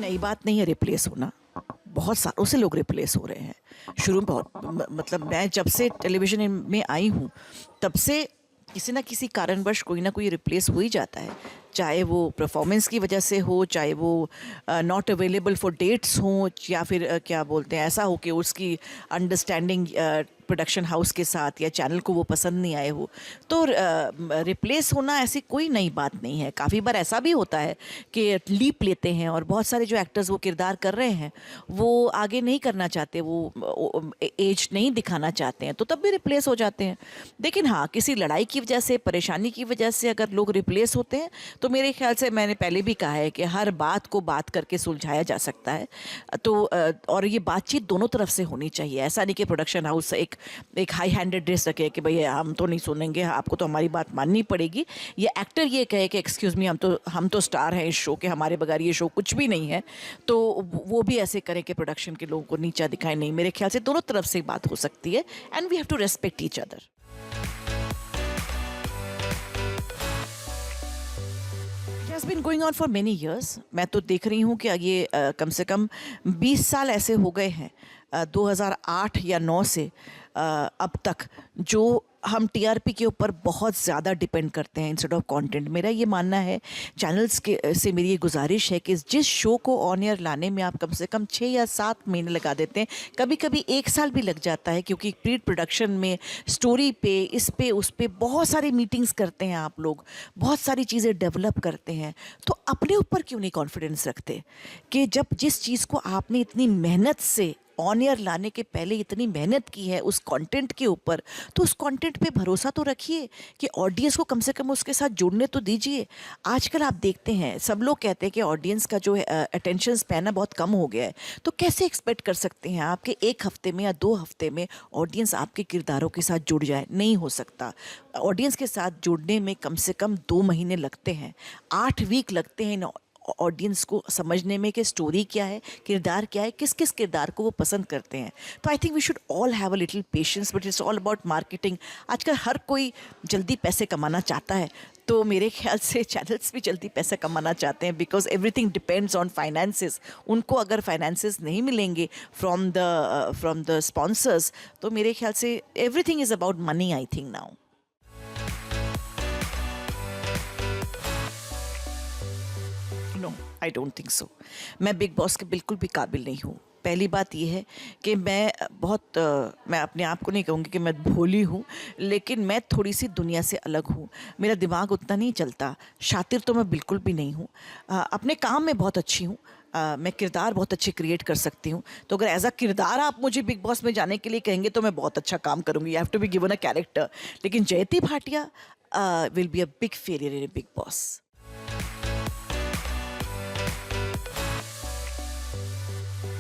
नई बात नहीं है रिप्लेस होना। बहुत सालों से लोग रिप्लेस हो रहे हैं। शुरू में बहुत मतलब मैं जब से टेलीविज़न में आई हूँ, तब से किसी न किसी कारणवश कोई ना कोई रिप्लेस हो ही जाता है। चाहे वो परफ़ॉर्मेंस की वजह से हो, चाहे वो नॉट अवेलेबल फॉर डेट्स हों, या फिर क्या बोलते हैं, ऐसा हो कि उसकी अंडरस्टैंडिंग प्रोडक्शन हाउस के साथ या चैनल को वो पसंद नहीं आए हो। तो रिप्लेस होना ऐसी कोई नई बात नहीं है। काफ़ी बार ऐसा भी होता है कि लीप लेते हैं और बहुत सारे जो एक्टर्स वो किरदार कर रहे हैं, वो आगे नहीं करना चाहते, वो एज नहीं दिखाना चाहते हैं, तो तब भी रिप्लेस हो जाते हैं। लेकिन हाँ, किसी लड़ाई की वजह से, परेशानी की वजह से अगर लोग रिप्लेस होते हैं, तो मेरे ख्याल से मैंने पहले भी कहा है कि हर बात को बात करके सुलझाया जा सकता है। तो और ये बातचीत दोनों तरफ से होनी चाहिए। ऐसा नहीं कि प्रोडक्शन हाउस एक हाई हैंडेड ड्रेस रखे कि भैया हम तो नहीं सुनेंगे, आपको तो हमारी बात माननी पड़ेगी, या एक्टर ये कहे कि एक्सक्यूज़ मी, हम तो स्टार हैं इस शो के, हमारे बगैर ये शो कुछ भी नहीं है। तो वो भी ऐसे करें कि प्रोडक्शन के लोगों को नीचा दिखाए। नहीं, मेरे ख्याल से दोनों तरफ से बात हो सकती है, and we have to respect each other. It has been going on for many years। मैं तो देख रही हूँ कि ये कम से कम 20 साल ऐसे हो गए हैं, 2008 या 9 से अब तक, जो हम टीआरपी के ऊपर बहुत ज़्यादा डिपेंड करते हैं इंस्टेड ऑफ कंटेंट। मेरा ये मानना है, चैनल्स के से मेरी ये गुजारिश है कि जिस शो को ऑन एयर लाने में आप कम से कम 6 या 7 महीने लगा देते हैं, कभी कभी 1 साल भी लग जाता है, क्योंकि प्री प्रोडक्शन में स्टोरी पे, इस पे उस पे बहुत सारी मीटिंग्स करते हैं आप लोग, बहुत सारी चीज़ें डेवलप करते हैं। तो अपने ऊपर क्यों नहीं कॉन्फिडेंस रखते कि जब जिस चीज़ को आपने इतनी मेहनत से ऑन एयर लाने के पहले इतनी मेहनत की है उस कंटेंट के ऊपर, तो उस कंटेंट पे भरोसा तो रखिए कि ऑडियंस को कम से कम उसके साथ जुड़ने तो दीजिए। आजकल आप देखते हैं, सब लोग कहते हैं कि ऑडियंस का जो अटेंशन स्पैन है बहुत कम हो गया है। तो कैसे एक्सपेक्ट कर सकते हैं आपके 1 हफ्ते में या 2 हफ्ते में ऑडियंस आपके किरदारों के साथ जुड़ जाए? नहीं हो सकता। ऑडियंस के साथ जुड़ने में कम से कम 2 महीने लगते हैं, 8 वीक लगते हैं ऑडियंस को समझने में कि स्टोरी क्या है, किरदार क्या है, किस किस किरदार को वो पसंद करते हैं। तो I think we should all have a little patience, but it's all about marketing. आजकल हर कोई जल्दी पैसे कमाना चाहता है, तो मेरे ख्याल से चैनल्स भी जल्दी पैसे कमाना चाहते हैं, because everything depends on finances. उनको अगर फाइनेंसेस नहीं मिलेंगे फ्रॉम द स्पॉन्सर्स, तो मेरे ख्याल से everything is about money, I think now. No, I don't think so. मैं बिग बॉस के बिल्कुल भी काबिल नहीं हूँ। पहली बात यह है कि मैं अपने आप को नहीं कहूँगी कि मैं भोली हूँ, लेकिन मैं थोड़ी सी दुनिया से अलग हूँ। मेरा दिमाग उतना नहीं चलता। शातिर तो मैं बिल्कुल भी नहीं हूँ। अपने काम में बहुत अच्छी हूँ। मैं किरदार बहुत अच्छे क्रिएट कर सकती हूँ। तो अगर एज अ किरदार आप मुझे बिग बॉस में जाने के लिए कहेंगे, तो मैं बहुत अच्छा काम करूँगी। You have to be given a character. लेकिन Jayati Bhatia will be a big failure in Bigg Boss.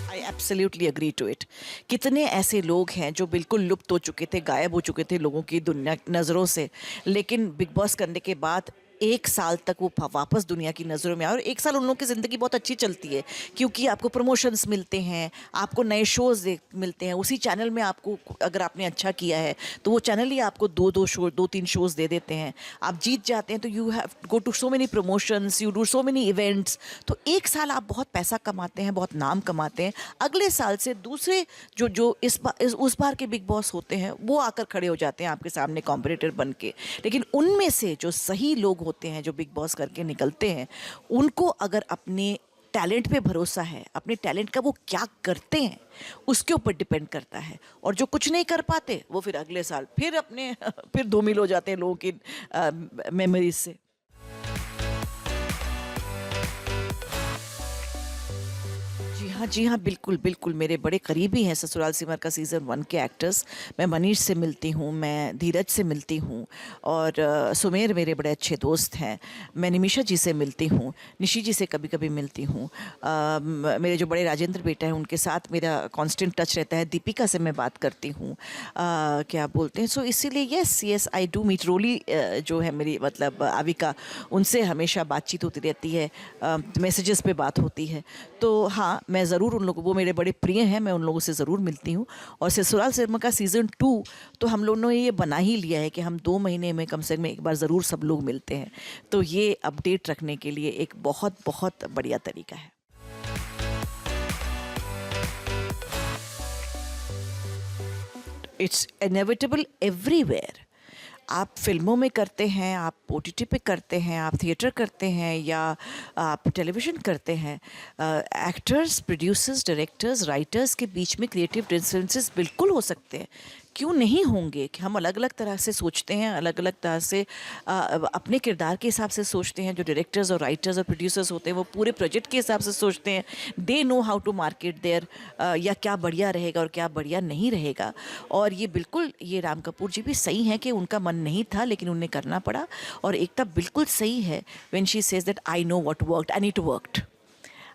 I absolutely agree to it. कितने ऐसे लोग हैं जो बिल्कुल लुप्त हो चुके थे, गायब हो चुके थे लोगों की दुनिया नज़रों से, लेकिन बिग बॉस करने के बाद 1 साल तक वो वापस दुनिया की नज़रों में आए, और 1 साल उन लोगों की ज़िंदगी बहुत अच्छी चलती है, क्योंकि आपको प्रमोशंस मिलते हैं, आपको नए शोज़ मिलते हैं। उसी चैनल में आपको, अगर आपने अच्छा किया है तो वो चैनल ही आपको 2-3 शोज़ दे देते हैं। आप जीत जाते हैं तो you have go to so many promotions, you do so many events. तो 1 साल आप बहुत पैसा कमाते हैं, बहुत नाम कमाते हैं। अगले साल से दूसरे जो उस बार के बिग बॉस होते हैं, वो आकर खड़े हो जाते हैं आपके सामने कॉम्पिटिटर बन के। लेकिन उनमें से जो सही लोग होते हैं, जो बिग बॉस करके निकलते हैं, उनको अगर अपने टैलेंट पे भरोसा है, अपने टैलेंट का वो क्या करते हैं उसके ऊपर डिपेंड करता है। और जो कुछ नहीं कर पाते, वो फिर अगले साल फिर अपने फिर धूमिल हो जाते हैं लोगों की मेमोरीज से। जी हाँ, बिल्कुल, बिल्कुल। मेरे बड़े करीबी हैं ससुराल सिमर का सीज़न 1 के एक्टर्स। मैं मनीष से मिलती हूँ, मैं धीरज से मिलती हूँ, और सुमेर मेरे बड़े अच्छे दोस्त हैं। मैं निमिषा जी से मिलती हूँ, निशी जी से कभी-कभी मिलती हूँ। मेरे जो बड़े राजेंद्र बेटा हैं, उनके साथ मेरा कांस्टेंट टच रहता है। दीपिका से मैं बात करती हूँ। क्या बोलते हैं, सो इसीलिए येस आई डू मीट रोली, जो है मेरी मतलब आविका, उनसे हमेशा बातचीत होती रहती है, मैसेजेस पे बात होती है। तो हाँ, मैं ज़रूर उन लोगों, वो मेरे बड़े प्रिय हैं, मैं उन लोगों से ज़रूर मिलती हूँ। और ससुराल सिमर का सीज़न 2 तो हम लोगों ने ये बना ही लिया है कि हम 2 महीने में कम से कम एक बार ज़रूर सब लोग मिलते हैं। तो ये अपडेट रखने के लिए एक बहुत बहुत बढ़िया तरीका है। It's inevitable everywhere. आप फिल्मों में करते हैं, आप ओटीटी पे करते हैं, आप थिएटर करते हैं या आप टेलीविज़न करते हैं, एक्टर्स, प्रोड्यूसर्स, डायरेक्टर्स, राइटर्स के बीच में क्रिएटिव डिफरेंसेस बिल्कुल हो सकते हैं। क्यों नहीं होंगे? कि हम अलग अलग तरह से सोचते हैं, अलग अलग तरह से अपने किरदार के हिसाब से सोचते हैं। जो डायरेक्टर्स और राइटर्स और प्रोड्यूसर्स होते हैं वो पूरे प्रोजेक्ट के हिसाब से सोचते हैं। They know how to market there, या क्या बढ़िया रहेगा और क्या बढ़िया नहीं रहेगा। और ये बिल्कुल, ये राम कपूर जी भी सही हैं कि उनका मन नहीं था लेकिन उन्हें करना पड़ा। और एकता बिल्कुल सही है when she says that I know what worked and it worked.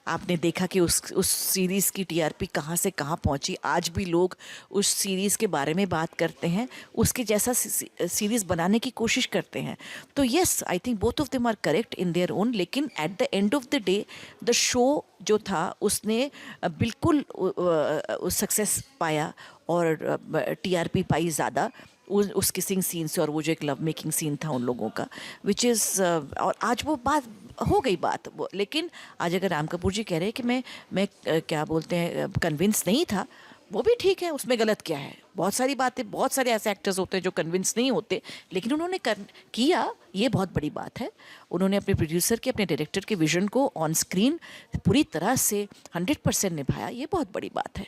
आपने देखा कि उस सीरीज़ की टीआरपी कहाँ से कहाँ पहुँची। आज भी लोग उस सीरीज़ के बारे में बात करते हैं, उसके जैसा सीरीज़ बनाने की कोशिश करते हैं। तो yes, I think both of them are correct in their own, लेकिन at the end of the day the show जो था उसने बिल्कुल सक्सेस पाया और टीआरपी पाई ज़्यादा उस किसिंग सीन से, और वो जो एक लव मेकिंग सीन था उन लोगों का, विच इज़, और आज वो बात हो गई बात वो। लेकिन आज अगर राम कपूर जी कह रहे हैं कि मैं क्या बोलते हैं, कन्विंस नहीं था, वो भी ठीक है, उसमें गलत क्या है। बहुत सारी बातें, बहुत सारे ऐसे एक्टर्स होते हैं जो कन्विंस नहीं होते, लेकिन उन्होंने किया, ये बहुत बड़ी बात है। उन्होंने अपने प्रोड्यूसर के, अपने डायरेक्टर के विजन को ऑन स्क्रीन पूरी तरह से 100% निभाया, ये बहुत बड़ी बात है।